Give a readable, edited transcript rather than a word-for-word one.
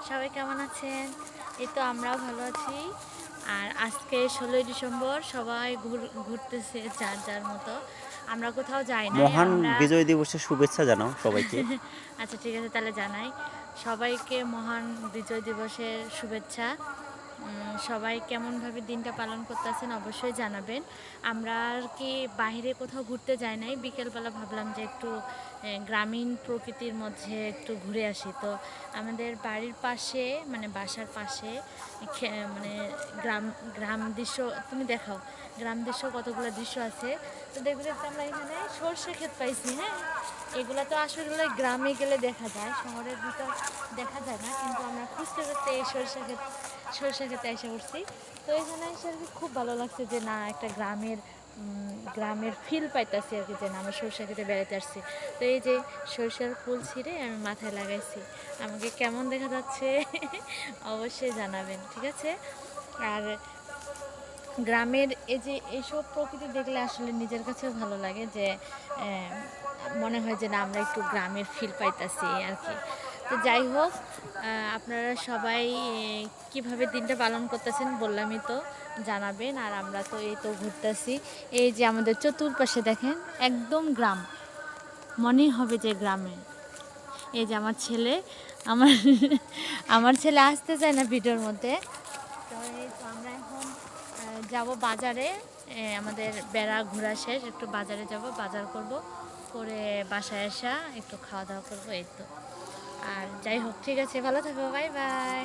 সবাই কেমন আছেন? এই তো আমরাও ভালো আছি। আর আজকে ১৬ই ডিসেম্বর সবাই ঘুরতেছে যার যার মতো। আমরা কোথাও যাই নাই। মহান আমরা বিজয় দিবসের শুভেচ্ছা জানাও সবাইকে। আচ্ছা ঠিক আছে তাহলে জানাই। সবাইকে মহান বিজয় দিবসের শুভেচ্ছা। সবাই কেমনভাবে দিনটা পালন করতেছেন অবশ্যই জানাবেন। আমরা আর কি বাইরে কোথাও ঘুরতে যাই নাই। বিকেলবেলা ভাবলাম যে একটু গ্রামীণ প্রকৃতির মধ্যে একটু ঘুরে আসি। তো আমাদের বাড়ির পাশে মানে বাসার পাশে মানে গ্রাম গ্রাম দৃশ্য তুমি দেখাও। গ্রাম দৃশ্য কতগুলো দৃশ্য আছে। তো দেখতে দেখতে আমরা এখানে সর্ষে ক্ষেত পাইছি। হ্যাঁ, এগুলো তো আসলে গ্রামে গেলে দেখা যায়, শহরের ভিতর দেখা যায় না। কিন্তু আমরা খুঁজতে খুঁজতে এই সরষে খেতে এসে পড়ছি। তো এখানে এসে আর কি খুব ভালো লাগছে যে না একটা গ্রামের ফিল পাইতেছি আর কি, যে না আমি সরষে খেতে বেড়াতে আসছি। তো এই যে সরষের ফুল ছিঁড়ে আমি মাথায় লাগাইছি। আমাকে কেমন দেখা যাচ্ছে অবশ্যই জানাবেন, ঠিক আছে? আর গ্রামের এই যে এইসব প্রকৃতি দেখলে আসলে নিজের কাছেও ভালো লাগে যে মনে হয় যে না আমরা একটু গ্রামের ফিল পাইতাছি আর কি। তো যাই হোক, আপনারা সবাই কিভাবে দিনটা পালন করতেছেন বললামই তো, জানাবেন। আর আমরা তো এই তো ঘুরতেছি। এই যে আমাদের চতুর্পাশে দেখেন একদম গ্রাম, মনেই হবে যে গ্রামে। এই যে আমার ছেলে, আমার আমার ছেলে আসতে চায় না ভিডিওর মধ্যে। তো এই তো আমরা এখন যাব বাজারে। আমাদের বেড়া ঘোরা শেষ, একটু বাজারে যাব, বাজার করব, করে বাসায় আসা একটু খাওয়া দাওয়া করবো, এই তো। আর যাই হোক, ঠিক আছে, ভালো থাকো, বাই বাই।